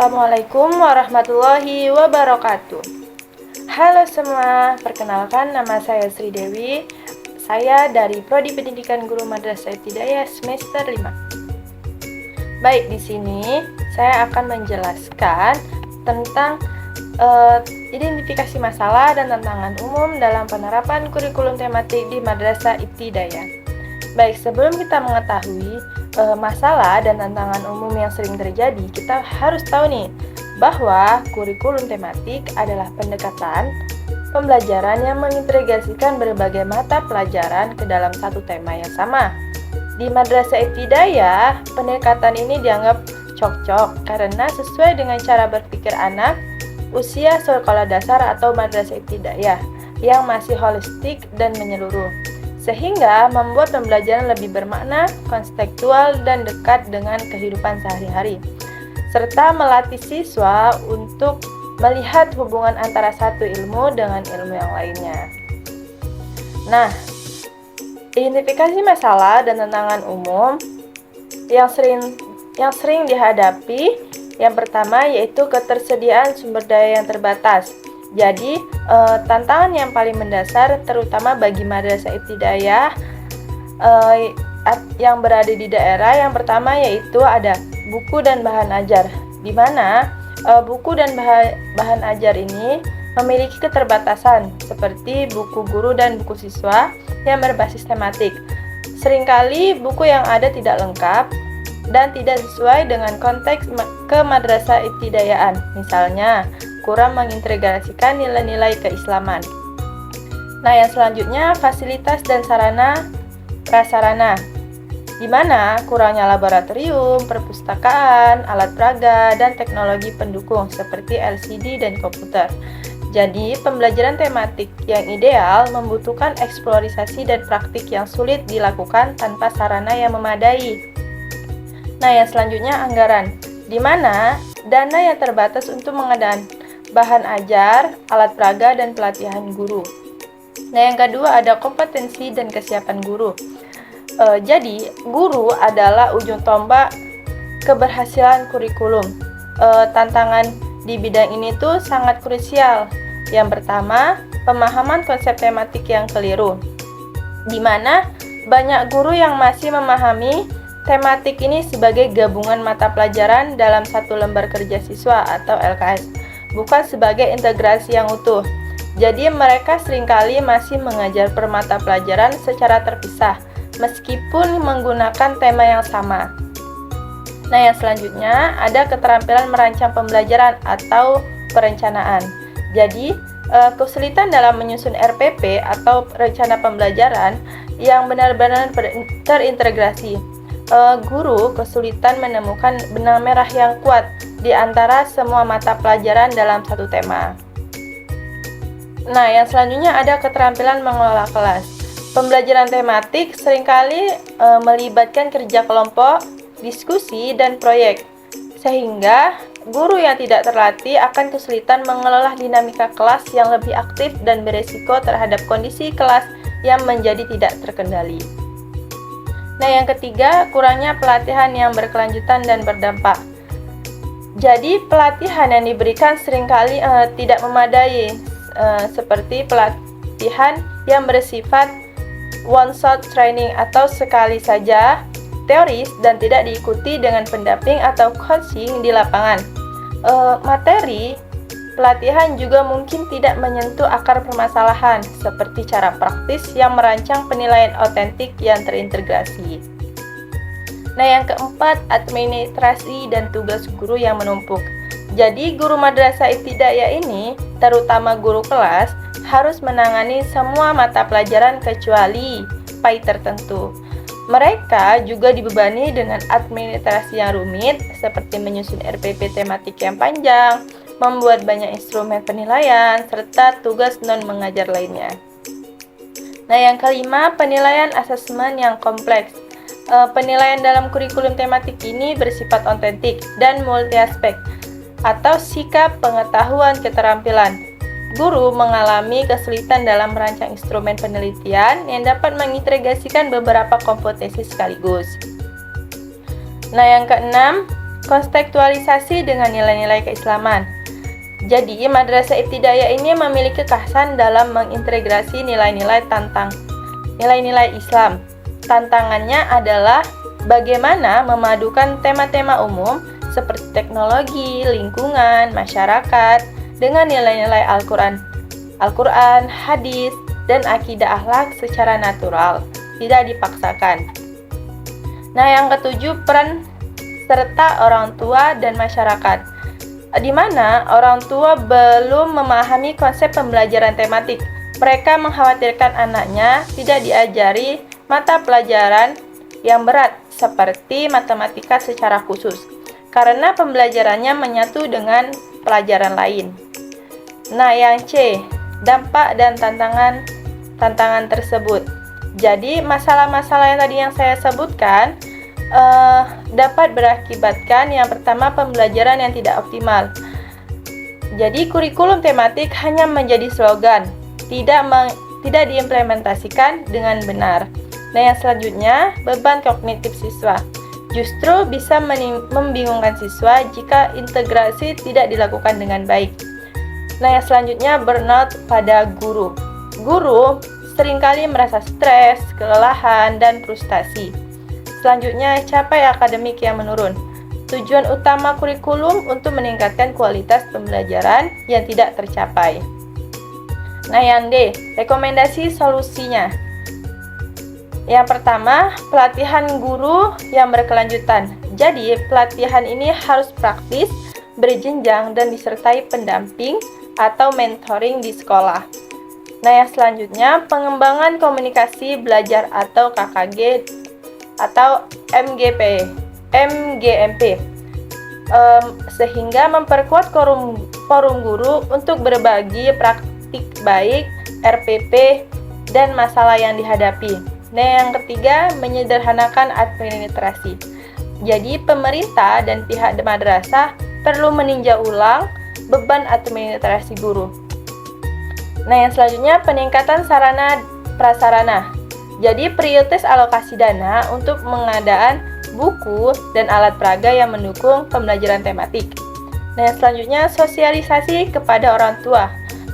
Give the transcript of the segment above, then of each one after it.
Assalamualaikum warahmatullahi wabarakatuh. Halo semua, perkenalkan nama saya Sri Dewi. Saya dari Prodi Pendidikan Guru Madrasah Ibtidaiyah semester 5. Baik, di sini saya akan menjelaskan tentang identifikasi masalah dan tantangan umum dalam penerapan kurikulum tematik di Madrasah Ibtidaiyah. Baik, sebelum kita mengetahui masalah dan tantangan umum yang sering terjadi, kita harus tahu nih bahwa kurikulum tematik adalah pendekatan pembelajaran yang mengintegrasikan berbagai mata pelajaran ke dalam satu tema yang sama. Di Madrasah Ibtidaiyah, pendekatan ini dianggap cocok karena sesuai dengan cara berpikir anak usia sekolah dasar atau Madrasah Ibtidaiyah yang masih holistik dan menyeluruh, sehingga membuat pembelajaran lebih bermakna, kontekstual, dan dekat dengan kehidupan sehari-hari, serta melatih siswa untuk melihat hubungan antara satu ilmu dengan ilmu yang lainnya. Nah, identifikasi masalah dan tantangan umum yang sering dihadapi, yang pertama yaitu ketersediaan sumber daya yang terbatas. Jadi, tantangan yang paling mendasar terutama bagi Madrasah Ibtidaiyah yang berada di daerah, yang pertama yaitu ada buku dan bahan ajar, di mana buku dan bahan ajar ini memiliki keterbatasan seperti buku guru dan buku siswa yang berbasis tematik. Seringkali buku yang ada tidak lengkap dan tidak sesuai dengan konteks kemadrasah ibtidaiyaan, misalnya kurang mengintegrasikan nilai-nilai keislaman. Nah, yang selanjutnya fasilitas dan sarana prasarana, di mana kurangnya laboratorium, perpustakaan, alat peraga, dan teknologi pendukung seperti LCD dan komputer. Jadi, pembelajaran tematik yang ideal membutuhkan eksplorisasi dan praktik yang sulit dilakukan tanpa sarana yang memadai. Nah, yang selanjutnya anggaran, di mana dana yang terbatas untuk pengadaan bahan ajar, alat peraga, dan pelatihan guru. Nah, yang kedua ada kompetensi dan kesiapan guru. Jadi, guru adalah ujung tombak keberhasilan kurikulum. Tantangan di bidang ini tuh sangat krusial. Yang pertama, pemahaman konsep tematik yang keliru, di mana banyak guru yang masih memahami tematik ini sebagai gabungan mata pelajaran dalam satu lembar kerja siswa atau LKS, bukan sebagai integrasi yang utuh. Jadi mereka seringkali masih mengajar per mata pelajaran secara terpisah, meskipun menggunakan tema yang sama. Nah, yang selanjutnya ada keterampilan merancang pembelajaran atau perencanaan. Jadi, kesulitan dalam menyusun RPP atau rencana pembelajaran yang benar-benar terintegrasi. Guru kesulitan menemukan benang merah yang kuat di antara semua mata pelajaran dalam satu tema. Nah, yang selanjutnya ada keterampilan mengelola kelas. Pembelajaran tematik seringkali melibatkan kerja kelompok, diskusi, dan proyek, sehingga guru yang tidak terlatih akan kesulitan mengelola dinamika kelas yang lebih aktif dan beresiko terhadap kondisi kelas yang menjadi tidak terkendali. Nah, yang ketiga, kurangnya pelatihan yang berkelanjutan dan berdampak. Jadi, pelatihan yang diberikan seringkali tidak memadai, seperti pelatihan yang bersifat one-shot training atau sekali saja teoris dan tidak diikuti dengan pendamping atau coaching di lapangan. Materi pelatihan juga mungkin tidak menyentuh akar permasalahan, seperti cara praktis yang merancang penilaian otentik yang terintegrasi. Nah, yang keempat, administrasi dan tugas guru yang menumpuk. Jadi, guru madrasah ibtidaiyah ini, terutama guru kelas, harus menangani semua mata pelajaran kecuali PAI tertentu. Mereka juga dibebani dengan administrasi yang rumit, seperti menyusun RPP tematik yang panjang, membuat banyak instrumen penilaian, serta tugas non-mengajar lainnya. Nah, yang kelima, penilaian asesmen yang kompleks. Penilaian dalam kurikulum tematik ini bersifat otentik dan multi-aspek, atau sikap, pengetahuan, keterampilan. Guru mengalami kesulitan dalam merancang instrumen penelitian yang dapat mengintegrasikan beberapa kompetensi sekaligus. Nah, yang keenam, kontekstualisasi dengan nilai-nilai keislaman. Jadi, Madrasah Ibtidaiyah ini memiliki kekhasan dalam mengintegrasi nilai-nilai Islam. Tantangannya adalah bagaimana memadukan tema-tema umum seperti teknologi, lingkungan, masyarakat dengan nilai-nilai Al-Quran, hadis, dan akidah akhlak secara natural, tidak dipaksakan. Nah, yang ketujuh, peran serta orang tua dan masyarakat, di mana orang tua belum memahami konsep pembelajaran tematik. Mereka mengkhawatirkan anaknya tidak diajari mata pelajaran yang berat seperti matematika secara khusus, karena pembelajarannya menyatu dengan pelajaran lain. Nah, yang C, dampak dan tantangan tersebut. Jadi, masalah-masalah yang tadi yang saya sebutkan dapat berakibatkan yang pertama, pembelajaran yang tidak optimal. Jadi, kurikulum tematik hanya menjadi slogan, tidak diimplementasikan dengan benar. Nah, yang selanjutnya, beban kognitif siswa. Justru bisa membingungkan siswa jika integrasi tidak dilakukan dengan baik. Nah, yang selanjutnya, burnout pada guru. Guru seringkali merasa stres, kelelahan, dan frustasi. Selanjutnya, capai akademik yang menurun. Tujuan utama kurikulum untuk meningkatkan kualitas pembelajaran yang tidak tercapai. Nah, yang D, rekomendasi solusinya. Yang pertama, pelatihan guru yang berkelanjutan. Jadi, pelatihan ini harus praktis, berjenjang, dan disertai pendamping atau mentoring di sekolah. Nah, yang selanjutnya, pengembangan komunikasi belajar atau KKG atau MGMP, sehingga memperkuat forum guru untuk berbagi praktik baik, RPP, dan masalah yang dihadapi. Nah, yang ketiga, menyederhanakan administrasi. Jadi, pemerintah dan pihak madrasah perlu meninjau ulang beban administrasi guru. Nah, yang selanjutnya, peningkatan sarana prasarana. Jadi, prioritas alokasi dana untuk pengadaan buku dan alat peraga yang mendukung pembelajaran tematik. Nah, yang selanjutnya, sosialisasi kepada orang tua.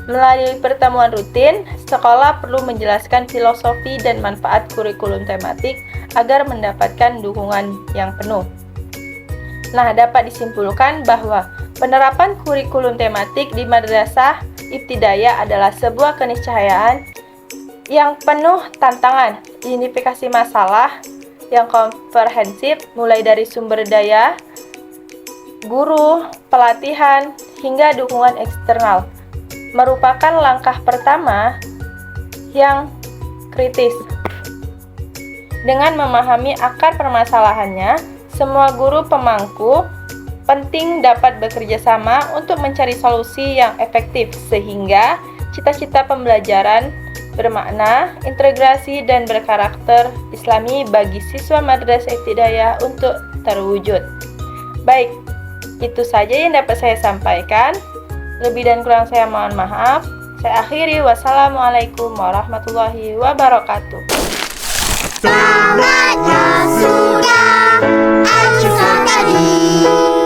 Melalui pertemuan rutin, sekolah perlu menjelaskan filosofi dan manfaat kurikulum tematik agar mendapatkan dukungan yang penuh. Nah, dapat disimpulkan bahwa penerapan kurikulum tematik di Madrasah Ibtidaiyah adalah sebuah keniscayaan yang penuh tantangan, identifikasi masalah yang komprehensif mulai dari sumber daya, guru, pelatihan, hingga dukungan eksternal, merupakan langkah pertama yang kritis. Dengan memahami akar permasalahannya, semua guru pemangku penting dapat bekerja sama untuk mencari solusi yang efektif sehingga cita-cita pembelajaran bermakna, integrasi, dan berkarakter Islami bagi siswa Madrasah Ibtidaiyah untuk terwujud. Baik, itu saja yang dapat saya sampaikan. Lebih dan kurang saya mohon maaf. Saya akhiri. Wassalamualaikum warahmatullahi wabarakatuh. Tamatlah sudah acuan tadi.